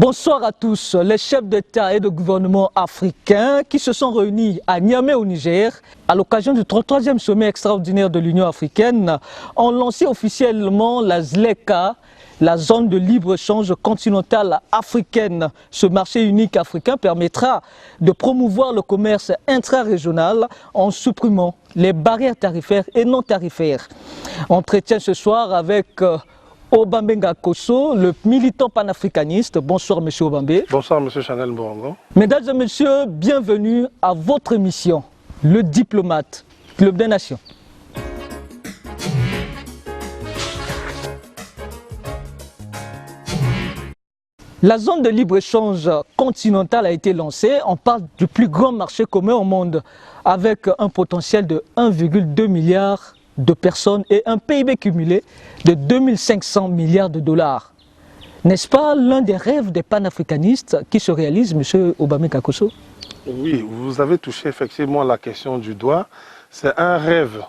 Bonsoir à tous. Les chefs d'État et de gouvernement africains qui se sont réunis à Niamey au Niger à l'occasion du 33e sommet extraordinaire de l'Union africaine ont lancé officiellement la ZLECA, la zone de libre-échange continentale africaine. Ce marché unique africain permettra de promouvoir le commerce intra-régional en supprimant les barrières tarifaires et non tarifaires. Entretien ce soir avec Obambe Ngakoso, le militant panafricaniste. Bonsoir, monsieur Obambe. Bonsoir, monsieur Chanel Mbourango. Mesdames et messieurs, bienvenue à votre émission, Le Diplomate, Club des Nations. La zone de libre-échange continentale a été lancée. On parle du plus grand marché commun au monde, avec un potentiel de 1,2 milliard de personnes et un PIB cumulé de 2500 milliards de dollars. N'est-ce pas l'un des rêves des panafricanistes qui se réalise, M. Obambe Ngakoso? Oui, vous avez touché effectivement la question du doigt. C'est un rêve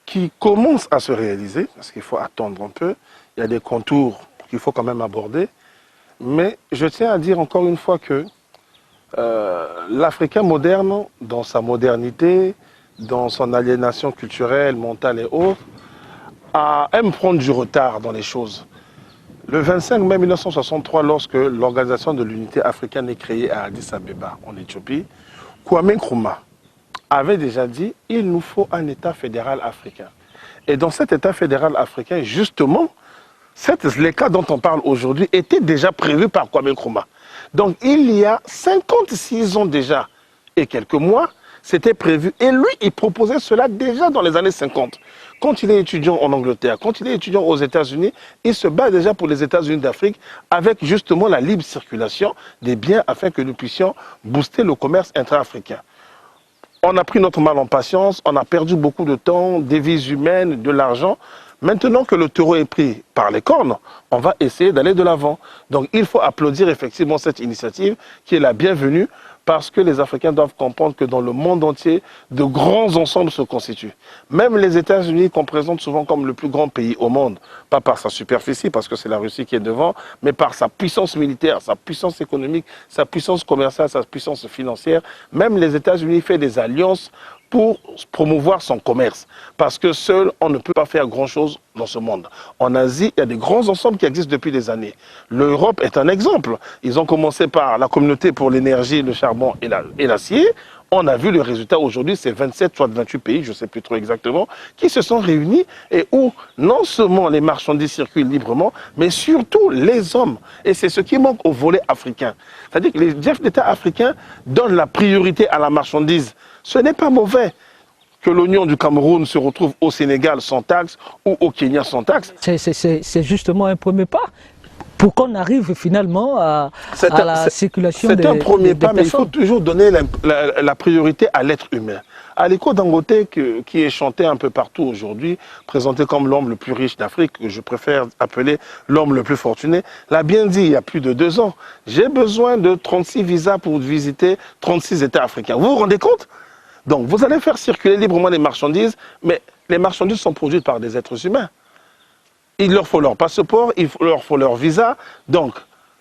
qui commence à se réaliser, parce qu'il faut attendre un peu. Il y a des contours qu'il faut quand même aborder. Mais je tiens à dire encore une fois que l'Africain moderne, dans sa modernité, dans son aliénation culturelle, mentale et autres, aime prendre du retard dans les choses. Le 25 mai 1963, lorsque l'Organisation de l'Unité africaine est créée à Addis Abeba, en Éthiopie, Kwame Nkrumah avait déjà dit « il nous faut un État fédéral africain ». Et dans cet État fédéral africain, justement, cette ZLECA dont on parle aujourd'hui était déjà prévue par Kwame Nkrumah. Donc il y a 56 ans déjà et quelques mois, c'était prévu. Et lui, il proposait cela déjà dans les années 50. Quand il est étudiant en Angleterre, quand il est étudiant aux États-Unis, il se bat déjà pour les États-Unis d'Afrique avec justement la libre circulation des biens afin que nous puissions booster le commerce intra-africain. On a pris notre mal en patience, on a perdu beaucoup de temps, des vies humaines, de l'argent. Maintenant que le taureau est pris par les cornes, on va essayer d'aller de l'avant. Donc il faut applaudir effectivement cette initiative qui est la bienvenue parce que les Africains doivent comprendre que dans le monde entier, de grands ensembles se constituent. Même les États-Unis qu'on présente souvent comme le plus grand pays au monde, pas par sa superficie, parce que c'est la Russie qui est devant, mais par sa puissance militaire, sa puissance économique, sa puissance commerciale, sa puissance financière. Même les États-Unis font des alliances pour promouvoir son commerce. Parce que seul, on ne peut pas faire grand-chose dans ce monde. En Asie, il y a des grands ensembles qui existent depuis des années. L'Europe est un exemple. Ils ont commencé par la communauté pour l'énergie, le charbon et l'acier. On a vu le résultat aujourd'hui, c'est 27 soit 28 pays, je ne sais plus trop exactement, qui se sont réunis et où non seulement les marchandises circulent librement, mais surtout les hommes. Et c'est ce qui manque au volet africain. C'est-à-dire que les chefs d'État africains donnent la priorité à la marchandise. Ce n'est pas mauvais que l'oignon du Cameroun se retrouve au Sénégal sans taxe ou au Kenya sans taxe. C'est justement un premier pas pour qu'on arrive finalement à la circulation des personnes. C'est un premier pas, mais il faut toujours donner la priorité à l'être humain. Aliko Dangote, qui est chanté un peu partout aujourd'hui, présenté comme l'homme le plus riche d'Afrique, que je préfère appeler l'homme le plus fortuné, l'a bien dit il y a plus de 2 ans. J'ai besoin de 36 visas pour visiter 36 États africains. Vous vous rendez compte ? Donc vous allez faire circuler librement les marchandises, mais les marchandises sont produites par des êtres humains. Il leur faut leur passeport, il leur faut leur visa. Donc,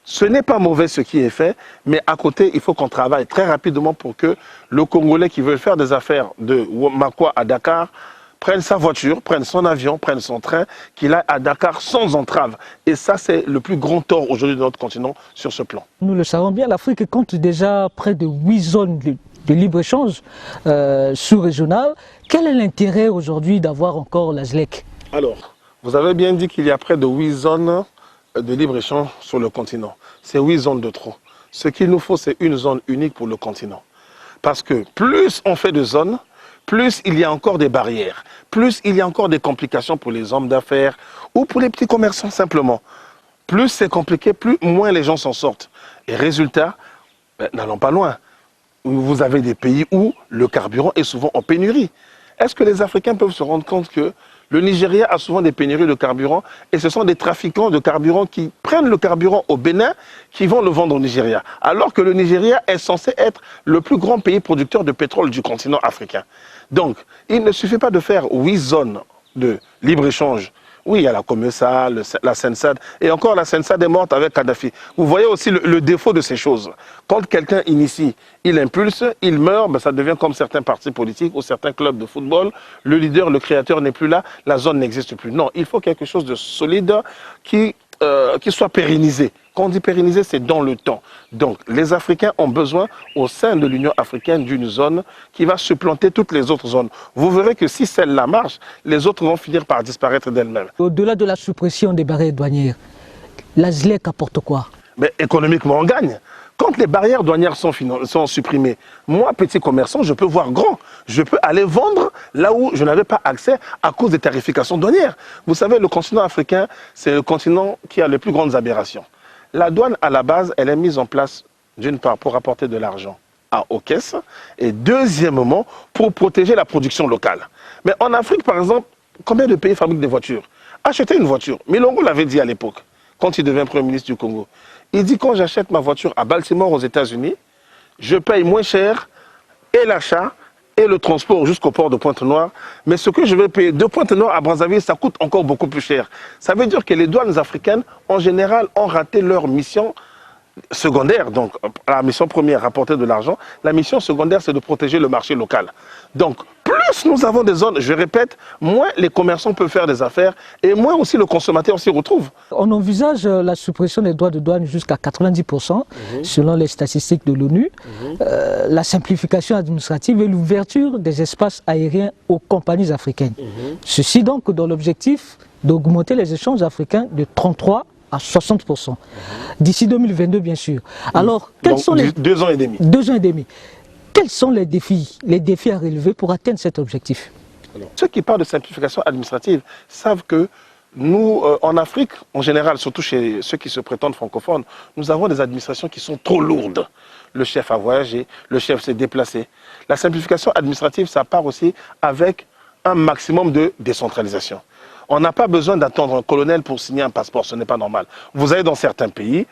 ce n'est pas mauvais ce qui est fait, mais à côté, il faut qu'on travaille très rapidement pour que le Congolais qui veut faire des affaires de Makwa à Dakar prenne sa voiture, prenne son avion, prenne son train, qu'il aille à Dakar sans entrave. Et ça, c'est le plus grand tort aujourd'hui de notre continent sur ce plan. Nous le savons bien, l'Afrique compte déjà près de 8 zones de libre-échange sous-régionales. Quel est l'intérêt aujourd'hui d'avoir encore la ZLEC? Alors, vous avez bien dit qu'il y a près de 8 zones de libre-échange sur le continent. C'est 8 zones de trop. Ce qu'il nous faut, c'est une zone unique pour le continent. Parce que plus on fait de zones, plus il y a encore des barrières, plus il y a encore des complications pour les hommes d'affaires ou pour les petits commerçants simplement. Plus c'est compliqué, moins les gens s'en sortent. Et résultat, n'allons pas loin. Vous avez des pays où le carburant est souvent en pénurie. Est-ce que les Africains peuvent se rendre compte que le Nigeria a souvent des pénuries de carburant et ce sont des trafiquants de carburant qui prennent le carburant au Bénin qui vont le vendre au Nigeria. Alors que le Nigeria est censé être le plus grand pays producteur de pétrole du continent africain. Donc, il ne suffit pas de faire 8 zones de libre-échange Oui, il y a la Comesa, la Sensad, et encore la Sensad est morte avec Kadhafi. Vous voyez aussi le défaut de ces choses. Quand quelqu'un initie, il impulse, il meurt, ben ça devient comme certains partis politiques ou certains clubs de football. Le leader, le créateur n'est plus là, la zone n'existe plus. Non, il faut quelque chose de solide qui soit pérennisé. Quand on dit pérennisé, c'est dans le temps. Donc, les Africains ont besoin, au sein de l'Union africaine, d'une zone qui va supplanter toutes les autres zones. Vous verrez que si celle-là marche, les autres vont finir par disparaître d'elles-mêmes. Au-delà de la suppression des barrières douanières, la ZLEC apporte quoi? Mais économiquement, on gagne. Quand les barrières douanières sont supprimées, moi, petit commerçant, je peux voir grand. Je peux aller vendre là où je n'avais pas accès à cause des tarifications douanières. Vous savez, le continent africain, c'est le continent qui a les plus grandes aberrations. La douane, à la base, elle est mise en place, d'une part, pour apporter de l'argent aux caisses, et deuxièmement, pour protéger la production locale. Mais en Afrique, par exemple, combien de pays fabriquent des voitures? Achetez une voiture. Milongo l'avait dit à l'époque, quand il devient Premier ministre du Congo. Il dit, quand j'achète ma voiture à Baltimore aux États-Unis, je paye moins cher et l'achat et le transport jusqu'au port de Pointe-Noire. Mais ce que je vais payer de Pointe-Noire à Brazzaville, ça coûte encore beaucoup plus cher. Ça veut dire que les douanes africaines, en général, ont raté leur mission secondaire. Donc, la mission première, rapporter de l'argent. La mission secondaire, c'est de protéger le marché local. Donc, plus nous avons des zones, je répète, moins les commerçants peuvent faire des affaires et moins aussi le consommateur s'y retrouve. On envisage la suppression des droits de douane jusqu'à 90% selon les statistiques de l'ONU, la simplification administrative et l'ouverture des espaces aériens aux compagnies africaines. Ceci donc dans l'objectif d'augmenter les échanges africains de 33 à 60%. D'ici 2022, bien sûr. Alors, quels sont les... 2 ans et demi. 2 ans et demi. Quels sont les défis à relever pour atteindre cet objectif? Alors, ceux qui parlent de simplification administrative savent que nous, en Afrique, en général, surtout chez ceux qui se prétendent francophones, nous avons des administrations qui sont trop lourdes. Le chef a voyagé, le chef s'est déplacé. La simplification administrative, ça part aussi avec un maximum de décentralisation. On n'a pas besoin d'attendre un colonel pour signer un passeport, ce n'est pas normal. Vous allez dans certains pays,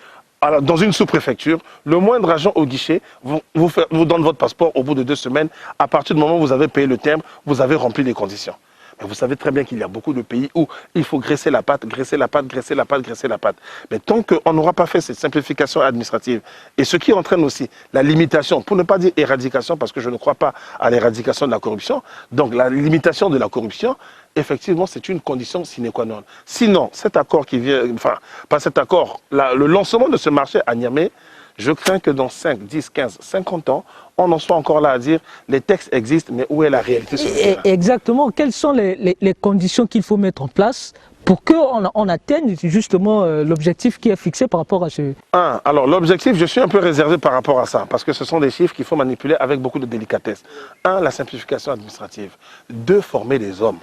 dans une sous-préfecture, le moindre agent au guichet vous donne votre passeport au bout de 2 semaines. À partir du moment où vous avez payé le timbre, vous avez rempli les conditions. Mais vous savez très bien qu'il y a beaucoup de pays où il faut graisser la pâte, graisser la pâte, graisser la pâte, graisser la pâte. Mais tant qu'on n'aura pas fait cette simplification administrative, et ce qui entraîne aussi la limitation, pour ne pas dire éradication, parce que je ne crois pas à l'éradication de la corruption, donc la limitation de la corruption, effectivement, c'est une condition sine qua non. Sinon, cet accord qui vient, enfin, pas cet accord, le lancement de ce marché à Niamey, je crains que dans 5, 10, 15, 50 ans, on en soit encore là à dire les textes existent, mais où est la réalité sur le terrain? Exactement. Quelles sont les conditions qu'il faut mettre en place pour qu'on atteigne justement l'objectif qui est fixé par rapport à ce... Alors l'objectif, je suis un peu réservé par rapport à ça, parce que ce sont des chiffres qu'il faut manipuler avec beaucoup de délicatesse. 1, la simplification administrative. 2, former les hommes.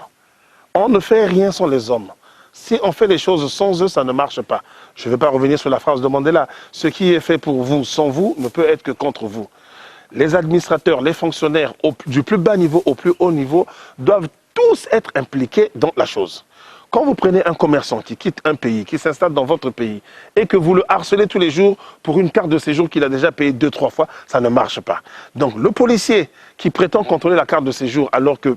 On ne fait rien sans les hommes. Si on fait les choses sans eux, ça ne marche pas. Je ne vais pas revenir sur la phrase de Mandela. Ce qui est fait pour vous, sans vous, ne peut être que contre vous. Les administrateurs, les fonctionnaires, du plus bas niveau au plus haut niveau, doivent tous être impliqués dans la chose. Quand vous prenez un commerçant qui quitte un pays, qui s'installe dans votre pays, et que vous le harcelez tous les jours pour une carte de séjour qu'il a déjà payée 2, 3 fois, ça ne marche pas. Donc le policier qui prétend contrôler la carte de séjour alors que...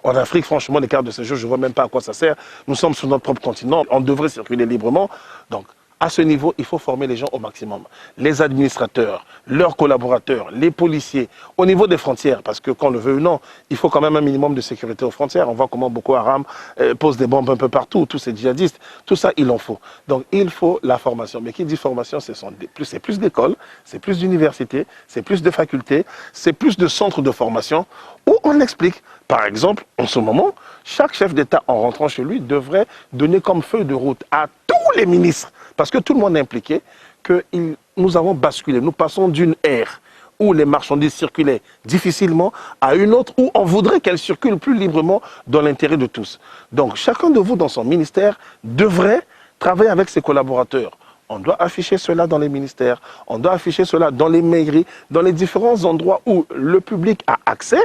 En Afrique, franchement, les cartes de séjour, je ne vois même pas à quoi ça sert. Nous sommes sur notre propre continent, on devrait circuler librement. Donc, à ce niveau, il faut former les gens au maximum. Les administrateurs, leurs collaborateurs, les policiers, au niveau des frontières, parce que qu'on le veut ou non, il faut quand même un minimum de sécurité aux frontières. On voit comment Boko Haram pose des bombes un peu partout, tous ces djihadistes, tout ça, il en faut. Donc, il faut la formation. Mais qui dit formation, c'est plus d'écoles, c'est plus d'universités, c'est plus de facultés, c'est plus de centres de formation où on explique. Par exemple, en ce moment, chaque chef d'État, en rentrant chez lui, devrait donner comme feuille de route à tous les ministres, parce que tout le monde est impliqué, que nous avons basculé. Nous passons d'une ère où les marchandises circulaient difficilement à une autre où on voudrait qu'elles circulent plus librement dans l'intérêt de tous. Donc, chacun de vous, dans son ministère, devrait travailler avec ses collaborateurs. On doit afficher cela dans les ministères, on doit afficher cela dans les mairies, dans les différents endroits où le public a accès,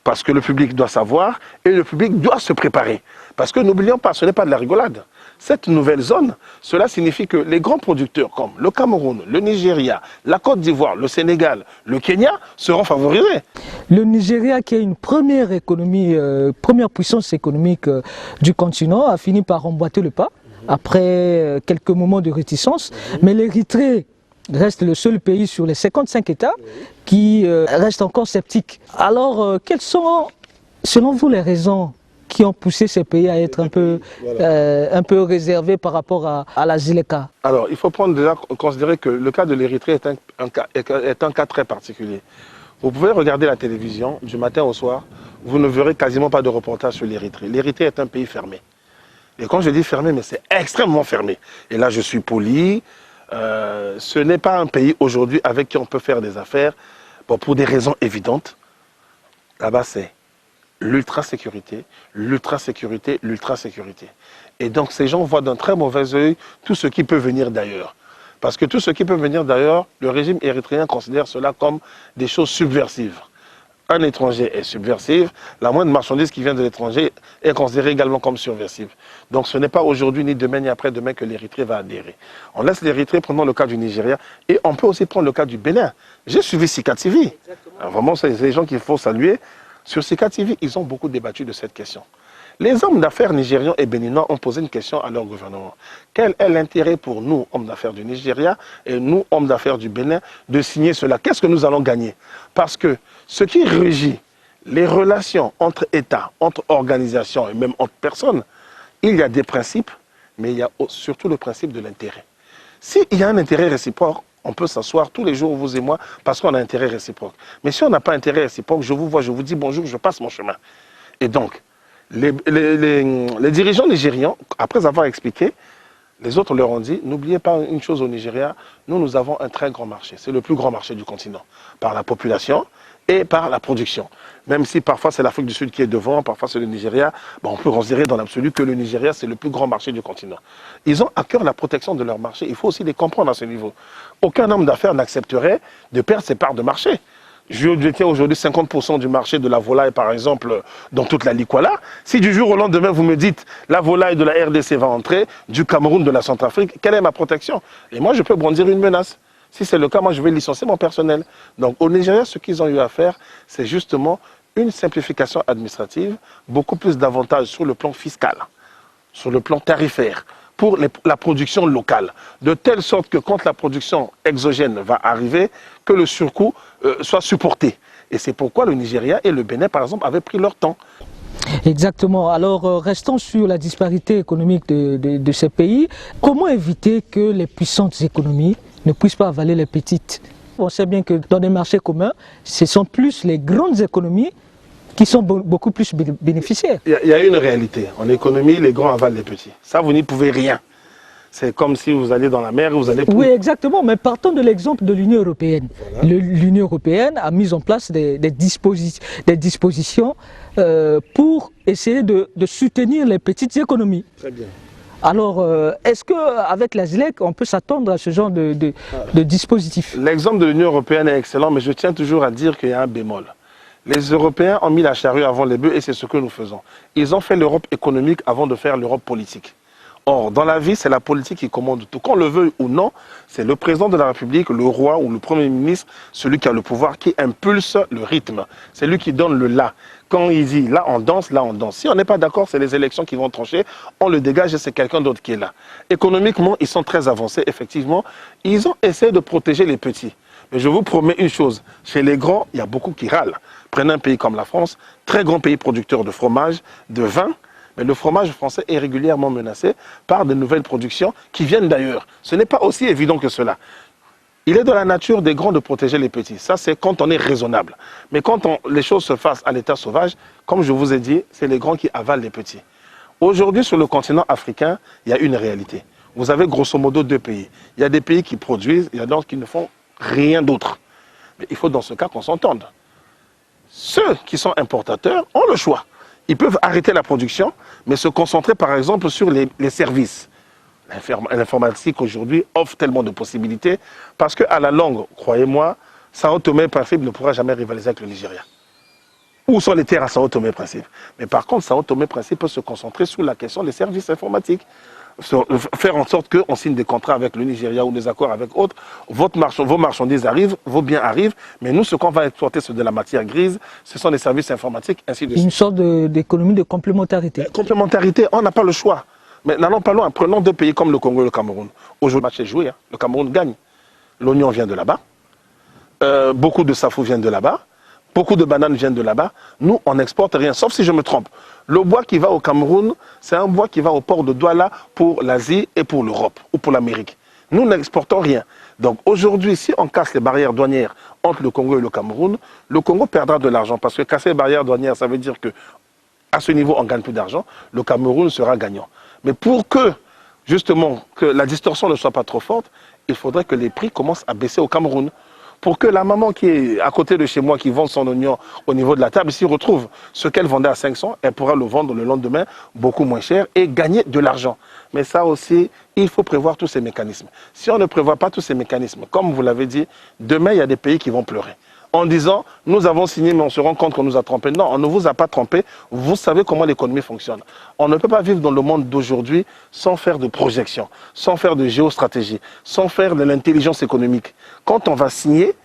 parce que le public doit savoir et le public doit se préparer. Parce que n'oublions pas, ce n'est pas de la rigolade. cette nouvelle zone, cela signifie que les grands producteurs comme le Cameroun, le Nigeria, la Côte d'Ivoire, le Sénégal, le Kenya seront favorisés. Le Nigeria, qui est une première économie, première puissance économique du continent, a fini par emboîter le pas après quelques moments de réticence. Mais l'Érythrée reste le seul pays sur les 55 États qui reste encore sceptique. Alors, quelles sont, selon vous, les raisons qui ont poussé ces pays à être un peu réservés par rapport à la ZLECA? Alors, il faut déjà considérer que le cas de l'Érythrée est un cas très particulier. Vous pouvez regarder la télévision du matin au soir, vous ne verrez quasiment pas de reportage sur l'Érythrée. L'Érythrée est un pays fermé. Et quand je dis fermé, mais c'est extrêmement fermé. Et là, je suis poli. Ce n'est pas un pays aujourd'hui avec qui on peut faire des affaires, bon, pour des raisons évidentes. Là-bas, c'est l'ultra-sécurité, l'ultra-sécurité, l'ultra-sécurité. Et donc, ces gens voient d'un très mauvais œil tout ce qui peut venir d'ailleurs. Parce que tout ce qui peut venir d'ailleurs, le régime érythréen considère cela comme des choses subversives. Un étranger est subversif, la moindre marchandise qui vient de l'étranger est considérée également comme subversive. Donc ce n'est pas aujourd'hui, ni demain, ni après-demain que l'Érythrée va adhérer. On laisse l'Érythrée, prenons le cas du Nigeria, et on peut aussi prendre le cas du Bénin. J'ai suivi Sika TV. Vraiment, c'est des gens qu'il faut saluer. Sur Sika TV, ils ont beaucoup débattu de cette question. Les hommes d'affaires nigérians et béninois ont posé une question à leur gouvernement. Quel est l'intérêt pour nous, hommes d'affaires du Nigeria, et nous, hommes d'affaires du Bénin, de signer cela? Qu'est-ce que nous allons gagner? Parce que ce qui régit les relations entre États, entre organisations et même entre personnes, il y a des principes, mais il y a surtout le principe de l'intérêt. S'il y a un intérêt réciproque, on peut s'asseoir tous les jours, vous et moi, parce qu'on a un intérêt réciproque. Mais si on n'a pas intérêt réciproque, je vous vois, je vous dis bonjour, je passe mon chemin. Et donc, les dirigeants nigérians, après avoir expliqué, les autres leur ont dit, n'oubliez pas une chose au Nigeria, nous avons un très grand marché. C'est le plus grand marché du continent, par la population et par la production. Même si parfois c'est l'Afrique du Sud qui est devant, parfois c'est le Nigeria, on peut considérer dans l'absolu que le Nigeria c'est le plus grand marché du continent. Ils ont à cœur la protection de leur marché, il faut aussi les comprendre à ce niveau. Aucun homme d'affaires n'accepterait de perdre ses parts de marché. Je détiens aujourd'hui 50% du marché de la volaille, par exemple, dans toute la Likwala. Si du jour au lendemain, vous me dites, la volaille de la RDC va entrer, du Cameroun, de la Centrafrique, quelle est ma protection? Et moi, je peux brandir une menace. Si c'est le cas, moi, je vais licencier mon personnel. Donc, au Nigeria, ce qu'ils ont eu à faire, c'est justement une simplification administrative, beaucoup plus d'avantages sur le plan fiscal, sur le plan tarifaire, pour la production locale, de telle sorte que quand la production exogène va arriver, que le surcoût soit supporté. Et c'est pourquoi le Nigeria et le Bénin, par exemple, avaient pris leur temps. Exactement. Alors, restons sur la disparité économique de ces pays. Comment éviter que les puissantes économies ne puissent pas avaler les petites? On sait bien que dans des marchés communs, ce sont plus les grandes économies qui sont beaucoup plus bénéficiaires. Il y a une réalité. En économie, les grands avalent les petits. Ça, vous n'y pouvez rien. C'est comme si vous allez dans la mer, vous allez... Oui, exactement. Mais partons de l'exemple de l'Union européenne. Voilà. L'Union européenne a mis en place des dispositions pour essayer de soutenir les petites économies. Très bien. Alors, est-ce qu'avec la ZLEC, on peut s'attendre à ce genre de dispositif? L'exemple de l'Union européenne est excellent, mais je tiens toujours à dire qu'il y a un bémol. Les Européens ont mis la charrue avant les bœufs et c'est ce que nous faisons. Ils ont fait l'Europe économique avant de faire l'Europe politique. Or, dans la vie, c'est la politique qui commande tout. Qu'on le veuille ou non, c'est le président de la République, le roi ou le Premier ministre, celui qui a le pouvoir, qui impulse le rythme. C'est lui qui donne le là. Quand il dit là on danse, là on danse. Si on n'est pas d'accord, c'est les élections qui vont trancher, on le dégage et c'est quelqu'un d'autre qui est là. Économiquement, ils sont très avancés, effectivement. Ils ont essayé de protéger les petits. Mais je vous promets une chose, chez les grands, il y a beaucoup qui râlent. Prenez un pays comme la France, très grand pays producteur de fromage, de vin, mais le fromage français est régulièrement menacé par de nouvelles productions qui viennent d'ailleurs. Ce n'est pas aussi évident que cela. Il est dans la nature des grands de protéger les petits. Ça, c'est quand on est raisonnable. Mais quand les choses se passent à l'état sauvage, comme je vous ai dit, c'est les grands qui avalent les petits. Aujourd'hui, sur le continent africain, il y a une réalité. Vous avez grosso modo deux pays. Il y a des pays qui produisent, il y a d'autres qui ne font rien d'autre. Mais il faut dans ce cas qu'on s'entende. Ceux qui sont importateurs ont le choix. Ils peuvent arrêter la production, mais se concentrer par exemple sur les services. L'informatique aujourd'hui offre tellement de possibilités parce qu'à la longue, croyez-moi, Sao Tomé et Principe ne pourra jamais rivaliser avec le Nigeria. Où sont les terres à Sao Tomé et Principe? Mais par contre, Sao Tomé et Principe peut se concentrer sur la question des services informatiques. faire en sorte qu'on signe des contrats avec le Nigeria ou des accords avec autres. Vos marchandises arrivent, vos biens arrivent, mais nous, ce qu'on va exporter, c'est de la matière grise, ce sont des services informatiques, ainsi de suite. Une sorte d'économie de complémentarité. Complémentarité, on n'a pas le choix. Mais n'allons pas loin, prenons deux pays comme le Congo et le Cameroun. Aujourd'hui, le match est joué, hein. Le Cameroun gagne. L'oignon vient de là-bas. Beaucoup de safou viennent de là-bas. Beaucoup de bananes viennent de là-bas. Nous, on n'exporte rien, sauf si je me trompe. Le bois qui va au Cameroun, c'est un bois qui va au port de Douala pour l'Asie et pour l'Europe ou pour l'Amérique. Nous n'exportons rien. Donc aujourd'hui, si on casse les barrières douanières entre le Congo et le Congo perdra de l'argent. Parce que casser les barrières douanières, ça veut dire que à ce niveau, on gagne plus d'argent. Le Cameroun sera gagnant. Mais pour que, justement, que la distorsion ne soit pas trop forte, il faudrait que les prix commencent à baisser au Cameroun. Pour que la maman qui est à côté de chez moi, qui vend son oignon au niveau de la table, s'y retrouve ce qu'elle vendait à 500, elle pourra le vendre le lendemain beaucoup moins cher et gagner de l'argent. Mais ça aussi, il faut prévoir tous ces mécanismes. Si on ne prévoit pas tous ces mécanismes, comme vous l'avez dit, demain, il y a des pays qui vont pleurer. En disant, nous avons signé, mais on se rend compte qu'on nous a trompés. Non, on ne vous a pas trompé. Vous savez comment l'économie fonctionne. On ne peut pas vivre dans le monde d'aujourd'hui sans faire de projection, sans faire de géostratégie, sans faire de l'intelligence économique. Quand on va signer,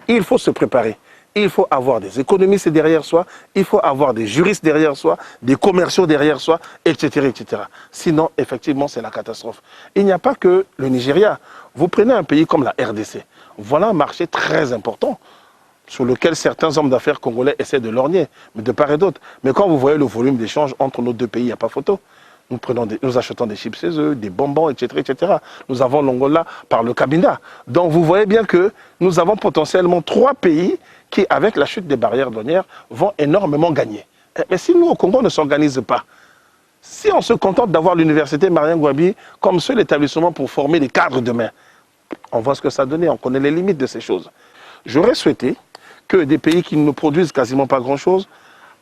il faut se préparer. Il faut avoir des économistes derrière soi, il faut avoir des juristes derrière soi, des commerciaux derrière soi, etc., etc. Sinon, effectivement, c'est la catastrophe. Il n'y a pas que le Nigeria. Vous prenez un pays comme la RDC. Voilà un marché très important, sur lequel certains hommes d'affaires congolais essaient de lorgner, mais de part et d'autre. Mais quand vous voyez le volume d'échanges entre nos deux pays, il n'y a pas photo. Nous achetons des chips chez eux, des bonbons, etc., etc. Nous avons l'Angola par le Cabinda. Donc vous voyez bien que nous avons potentiellement 3 pays qui, avec la chute des barrières douanières, vont énormément gagner. Mais si nous, au Congo, ne s'organise pas, si on se contente d'avoir l'université Marien Ngouabi comme seul établissement pour former des cadres demain, on voit ce que ça donnait, on connaît les limites de ces choses. J'aurais souhaité que des pays qui ne produisent quasiment pas grand-chose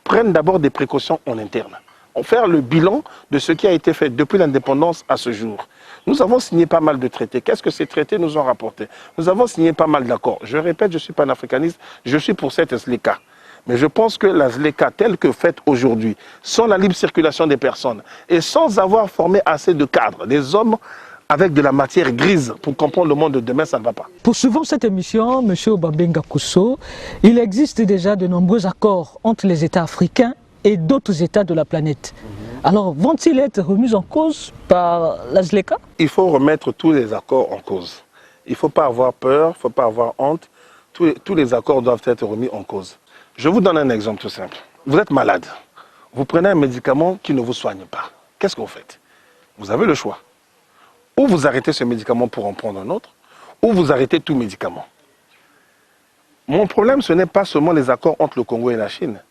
prennent d'abord des précautions en interne. Faire le bilan de ce qui a été fait depuis l'indépendance à ce jour. Nous avons signé pas mal de traités. Qu'est-ce que ces traités nous ont rapporté? Nous avons signé pas mal d'accords. Je répète, je suis panafricaniste, je suis pour cette ZLECA. Mais je pense que la ZLECA telle que faite aujourd'hui, sans la libre circulation des personnes et sans avoir formé assez de cadres, des hommes avec de la matière grise pour comprendre le monde de demain, ça ne va pas. Poursuivant cette émission, M. Obambenga Kusso, il existe déjà de nombreux accords entre les États africains et d'autres États de la planète. Alors, vont-ils être remis en cause par la ZLECA? Il faut remettre tous les accords en cause. Il ne faut pas avoir peur, il ne faut pas avoir honte. Tous les accords doivent être remis en cause. Je vous donne un exemple tout simple. Vous êtes malade. Vous prenez un médicament qui ne vous soigne pas. Qu'est-ce que vous faites? Vous avez le choix. Ou vous arrêtez ce médicament pour en prendre un autre, ou vous arrêtez tout médicament. Mon problème, ce n'est pas seulement les accords entre le Congo et la Chine.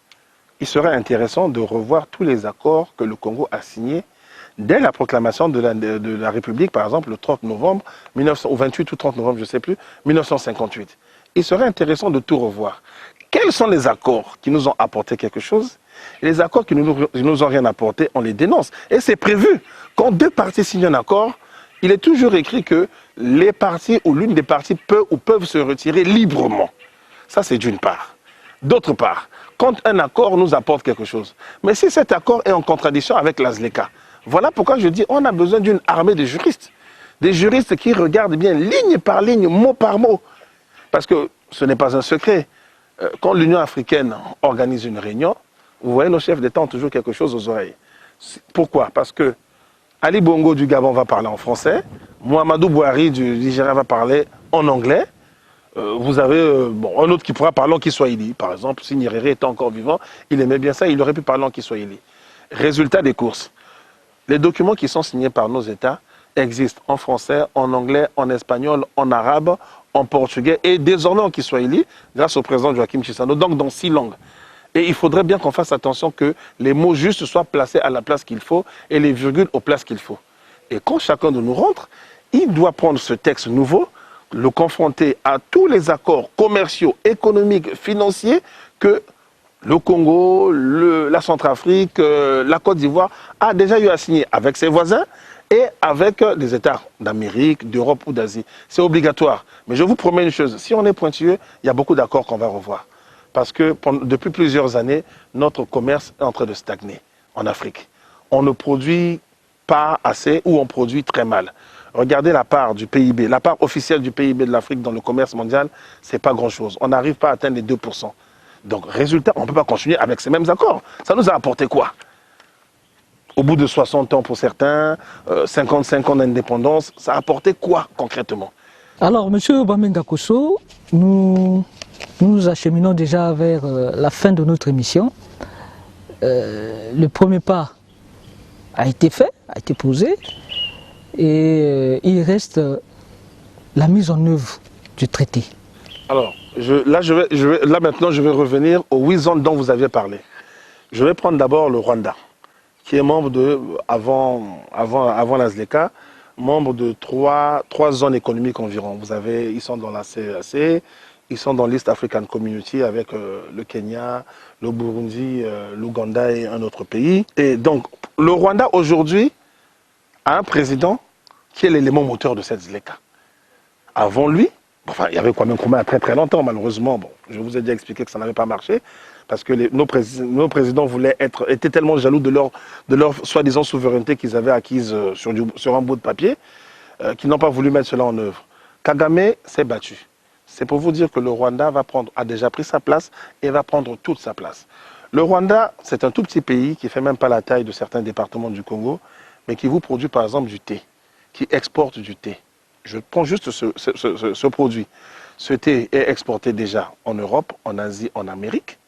Il serait intéressant de revoir tous les accords que le Congo a signés dès la proclamation de la République, par exemple, le 30 novembre, ou 28 ou 30 novembre, je ne sais plus, 1958. Il serait intéressant de tout revoir. Quels sont les accords qui nous ont apporté quelque chose? Et les accords qui ne nous ont rien apporté, on les dénonce. Et c'est prévu. Quand deux parties signent un accord, il est toujours écrit que les parties ou l'une des parties peut ou peuvent se retirer librement. Ça, c'est d'une part. D'autre part, quand un accord nous apporte quelque chose, mais si cet accord est en contradiction avec la ZLECA, voilà pourquoi je dis on a besoin d'une armée de juristes. Des juristes qui regardent bien ligne par ligne, mot par mot. Parce que ce n'est pas un secret. Quand l'Union africaine organise une réunion, vous voyez, nos chefs d'État ont toujours quelque chose aux oreilles. Pourquoi? Parce que Ali Bongo du Gabon va parler en français, Mouamadou Bouhari du Nigeria va parler en anglais, vous avez un autre qui pourra parler en Kiswahili, par exemple, si Nyerere était encore vivant, il aimait bien ça, il aurait pu parler en Kiswahili. Résultat des courses, les documents qui sont signés par nos États existent en français, en anglais, en espagnol, en arabe, en portugais et désormais en Kiswahili, grâce au président Joachim Chissano, donc dans 6 langues. Et il faudrait bien qu'on fasse attention que les mots justes soient placés à la place qu'il faut et les virgules aux places qu'il faut. Et quand chacun de nous rentre, il doit prendre ce texte nouveau, le confronter à tous les accords commerciaux, économiques, financiers que le Congo, la Centrafrique, la Côte d'Ivoire a déjà eu à signer avec ses voisins et avec les États d'Amérique, d'Europe ou d'Asie. C'est obligatoire. Mais je vous promets une chose, si on est pointilleux, il y a beaucoup d'accords qu'on va revoir. Parce que depuis plusieurs années, notre commerce est en train de stagner en Afrique. On ne produit pas assez ou on produit très mal. Regardez la part du PIB, la part officielle du PIB de l'Afrique dans le commerce mondial, c'est pas grand-chose. On n'arrive pas à atteindre les 2%. Donc, résultat, on ne peut pas continuer avec ces mêmes accords. Ça nous a apporté quoi? Au bout de 60 ans pour certains, 55 ans d'indépendance, ça a apporté quoi concrètement? Alors, M. Bamenga Kosso, nous nous acheminons déjà vers la fin de notre émission. Le premier pas a été fait, a été posé, et il reste la mise en œuvre du traité. Alors, là maintenant, je vais revenir aux 8 zones dont vous aviez parlé. Je vais prendre d'abord le Rwanda, qui est membre de, avant la ZLECA, membre de trois zones économiques environ. Ils sont dans la CEAC, ils sont dans l'East African Community avec le Kenya, le Burundi, l'Ouganda et un autre pays. Et donc, le Rwanda aujourd'hui a un président qui est l'élément moteur de cette ZLECA. Avant lui, enfin, il y avait quand même très très longtemps, malheureusement. Bon, je vous ai déjà expliqué que ça n'avait pas marché parce que nos présidents étaient tellement jaloux de leur soi-disant souveraineté qu'ils avaient acquise sur un bout de papier qu'ils n'ont pas voulu mettre cela en œuvre. Kagame s'est battu. C'est pour vous dire que le Rwanda a déjà pris sa place et va prendre toute sa place. Le Rwanda, c'est un tout petit pays qui ne fait même pas la taille de certains départements du Congo, mais qui vous produit par exemple du thé, qui exporte du thé. Je prends juste ce produit. Ce thé est exporté déjà en Europe, en Asie, en Amérique,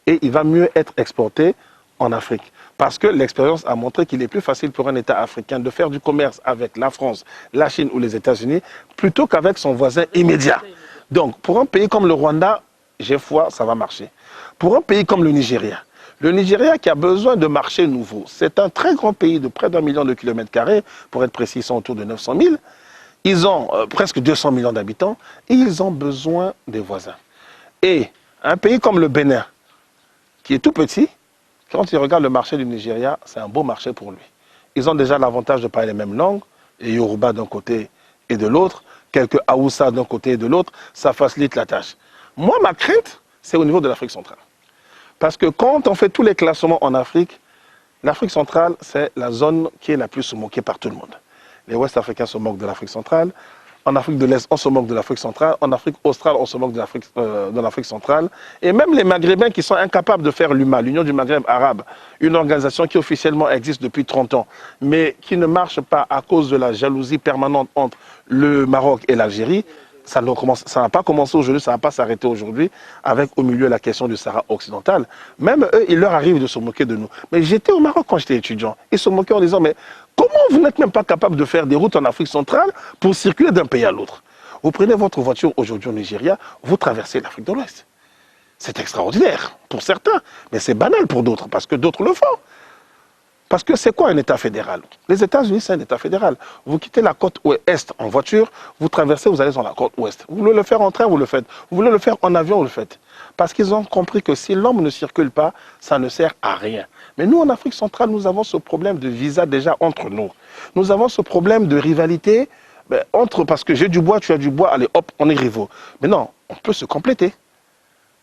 et il va mieux être exporté en Afrique. Parce que l'expérience a montré qu'il est plus facile pour un État africain de faire du commerce avec la France, la Chine ou les États-Unis, plutôt qu'avec son voisin immédiat. Donc, pour un pays comme le Rwanda, j'ai foi, ça va marcher. Pour un pays comme le Nigeria qui a besoin de marchés nouveaux, c'est un très grand pays de près d'1 million de kilomètres carrés, pour être précis, ils sont autour de 900 000. Ils ont presque 200 millions d'habitants et ils ont besoin des voisins. Et un pays comme le Bénin, qui est tout petit, quand il regarde le marché du Nigeria, c'est un beau marché pour lui. Ils ont déjà l'avantage de parler les mêmes langues, les Yoruba d'un côté et de l'autre, quelques Haoussa d'un côté et de l'autre, ça facilite la tâche. Moi, ma crainte, c'est au niveau de l'Afrique centrale. Parce que quand on fait tous les classements en Afrique, l'Afrique centrale, c'est la zone qui est la plus moquée par tout le monde. Les Ouest-Africains se moquent de l'Afrique centrale. En Afrique de l'Est, on se moque de l'Afrique centrale. En Afrique australe, on se moque de l'Afrique centrale. Et même les Maghrébins qui sont incapables de faire l'UMA, l'Union du Maghreb arabe, une organisation qui officiellement existe depuis 30 ans, mais qui ne marche pas à cause de la jalousie permanente entre le Maroc et l'Algérie. Ça n'a pas commencé aujourd'hui, ça ne va pas s'arrêter aujourd'hui, avec au milieu la question du Sahara occidental. Même eux, il leur arrive de se moquer de nous. Mais j'étais au Maroc quand j'étais étudiant. Ils se moquaient en disant, mais comment vous n'êtes même pas capable de faire des routes en Afrique centrale pour circuler d'un pays à l'autre? Vous prenez votre voiture aujourd'hui au Nigeria, vous traversez l'Afrique de l'Ouest. C'est extraordinaire pour certains, mais c'est banal pour d'autres, parce que d'autres le font. Parce que c'est quoi un État fédéral? Les États-Unis, c'est un État fédéral. Vous quittez la côte ouest en voiture, vous traversez, vous allez sur la côte ouest. Vous voulez le faire en train, vous le faites. Vous voulez le faire en avion, vous le faites. Parce qu'ils ont compris que si l'homme ne circule pas, ça ne sert à rien. Mais nous, en Afrique centrale, nous avons ce problème de visa déjà entre nous. Nous avons ce problème de rivalité parce que j'ai du bois, tu as du bois, allez hop, on est rivaux. Mais non, on peut se compléter.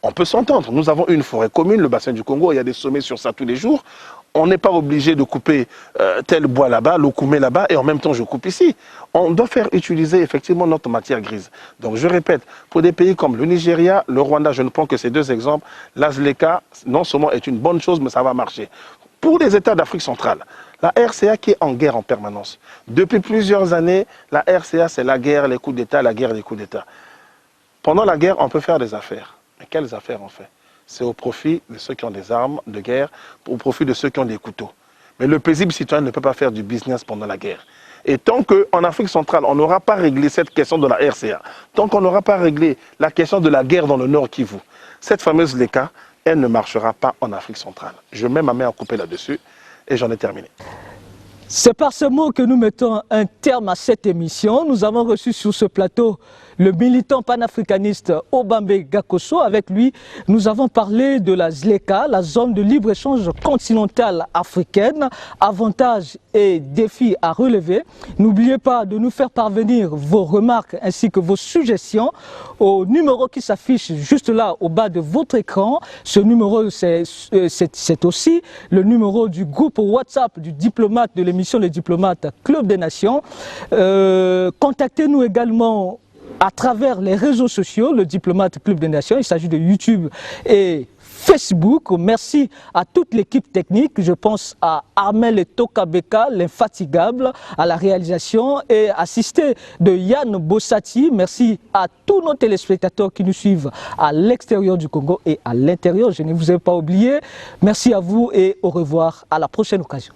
On peut s'entendre. Nous avons une forêt commune, le bassin du Congo, il y a des sommets sur ça tous les jours. On n'est pas obligé de couper tel bois là-bas, le coumer là-bas, et en même temps je coupe ici. On doit faire utiliser effectivement notre matière grise. Donc je répète, pour des pays comme le Nigeria, le Rwanda, je ne prends que ces deux exemples, la ZLECA, non seulement est une bonne chose, mais ça va marcher. Pour les États d'Afrique centrale, la RCA qui est en guerre en permanence. Depuis plusieurs années, la RCA c'est la guerre, les coups d'État, la guerre, les coups d'État. Pendant la guerre, on peut faire des affaires. Mais quelles affaires on fait? C'est au profit de ceux qui ont des armes de guerre, au profit de ceux qui ont des couteaux. Mais le paisible citoyen ne peut pas faire du business pendant la guerre. Et tant qu'en Afrique centrale, on n'aura pas réglé cette question de la RCA, tant qu'on n'aura pas réglé la question de la guerre dans le Nord Kivu, cette fameuse LECA, elle ne marchera pas en Afrique centrale. Je mets ma main à couper là-dessus et j'en ai terminé. C'est par ce mot que nous mettons un terme à cette émission. Nous avons reçu sur ce plateau le militant panafricaniste Obambe Gakoso. Avec lui, nous avons parlé de la ZLECA, la zone de libre-échange continentale africaine, avantages et défis à relever. N'oubliez pas de nous faire parvenir vos remarques ainsi que vos suggestions au numéro qui s'affiche juste là au bas de votre écran. Ce numéro, c'est aussi le numéro du groupe WhatsApp du diplomate de l'émission Les Diplomates Club des Nations. Contactez-nous également à travers les réseaux sociaux, le diplomate Club des Nations. Il s'agit de YouTube et Facebook. Merci à toute l'équipe technique. Je pense à Armel Tokabeka, l'infatigable, à la réalisation, et assisté de Yann Bossati. Merci à tous nos téléspectateurs qui nous suivent à l'extérieur du Congo et à l'intérieur. Je ne vous ai pas oublié. Merci à vous et au revoir. À la prochaine occasion.